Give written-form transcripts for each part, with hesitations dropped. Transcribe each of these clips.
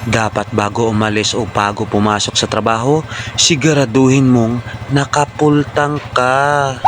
Dapat bago umalis o bago pumasok sa trabaho, siguraduhin mong nakapultang ka.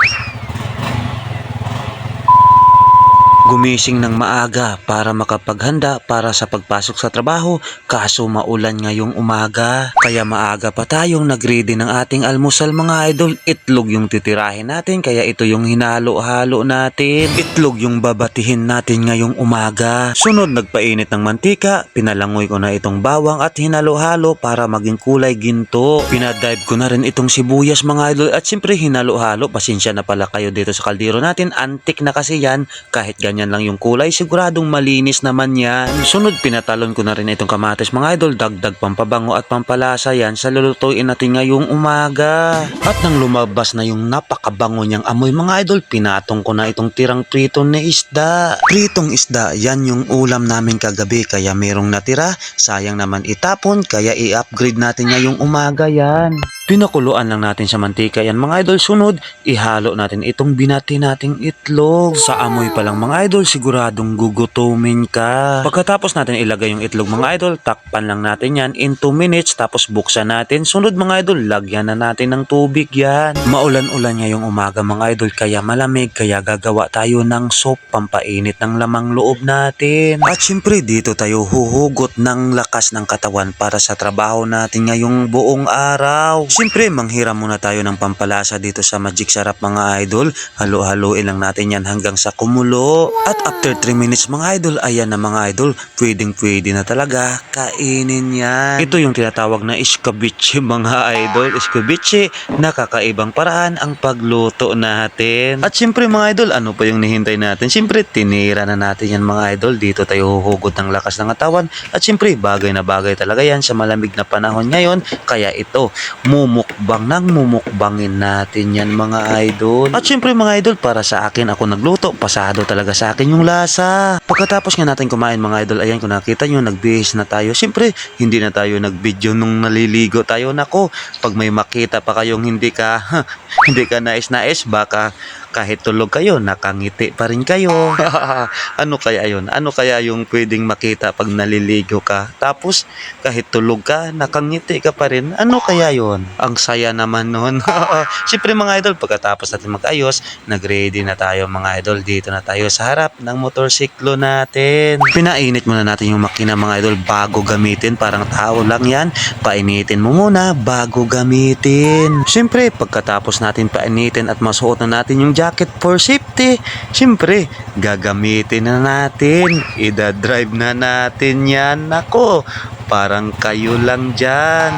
Gumising ng maaga para makapaghanda para sa pagpasok sa trabaho, kaso maulan ngayong umaga. Kaya maaga pa tayong nagready ng ating almusal mga idol. Itlog yung titirahin natin, kaya ito yung hinalo-halo natin. Itlog yung babatihin natin ngayong umaga. Sunod, nagpainit ng mantika, pinalangoy ko na itong bawang at hinalo-halo para maging kulay ginto. Pinadive ko na rin itong sibuyas mga idol at siyempre hinalo-halo. Pasensya na pala kayo dito sa kaldero natin, antik na kasi yan. Kahit ganyan lang yung kulay, siguradong malinis naman yan. Sunod, pinatalon ko na rin itong kamatis mga idol, dagdag pampabango at pampalasa yan sa lulutuin natin ngayong umaga. At nang lumabas na yung napakabango niyang amoy mga idol, pinatong ko na itong tirang prito na isda. Pritong isda, yan yung ulam namin kagabi, kaya merong natira, sayang naman itapon, kaya i-upgrade natin ngayong umaga yan. Pinakuluan lang natin sa mantika yan mga idol. Sunod, ihalo natin itong binati nating itlog. Sa amoy pa lang mga idol, siguradong gugutumin ka. Pagkatapos natin ilagay yung itlog mga idol, takpan lang natin yan in 2 minutes tapos buksan natin. Sunod mga idol, lagyan na natin ng tubig yan. Maulan-ulan ngayong umaga mga idol, kaya malamig, kaya gagawa tayo ng soup pampainit ng lamang loob natin. At syempre dito tayo huhugot ng lakas ng katawan para sa trabaho natin ngayong buong araw. Siyempre, manghiram muna tayo ng pampalasa dito sa Magic Sarap mga idol. Halo-haloin lang natin yan hanggang sa kumulo. At after 3 minutes mga idol, ayan na mga idol, pwedeng-pwede na talaga kainin yan. Ito yung tinatawag na escabeche mga idol. Escabeche, nakakaibang paraan ang pagluto natin. At siyempre mga idol, ano pa yung nihintay natin? Siyempre, tinira na natin yan mga idol. Dito tayo huhugot ng lakas ng katawan. At siyempre, bagay na bagay talaga yan sa malamig na panahon ngayon. Kaya ito, mumukbangin natin yan mga idol. At syempre mga idol, para sa akin, ako nagluto, pasado talaga sa akin yung lasa. Pagkatapos nga natin kumain mga idol, ayan kung nakita nyo, nagbihis na tayo. Syempre, hindi na tayo nag-video nung naliligo tayo. Nako, pag may makita pa kayong hindi ka nais-nais, baka kahit tulog kayo, nakangiti pa rin kayo. Ano kaya yun? Ano kaya yung pwedeng makita pag naliligo ka? Tapos, kahit tulog ka, nakangiti ka pa rin. Ano kaya yun? Ang saya naman nun. Siyempre mga idol, pagkatapos natin mag-ayos, nag-ready na tayo mga idol. Dito na tayo sa harap ng motorsiklo natin. Pinainit muna natin yung makina mga idol bago gamitin. Parang tao lang yan. Painitin mo muna bago gamitin. Siyempre, pagkatapos natin painitin at masuot na natin yung jacket for safety, siyempre, gagamitin na natin. Ida-drive na natin yan. Nako, parang kayo lang dyan.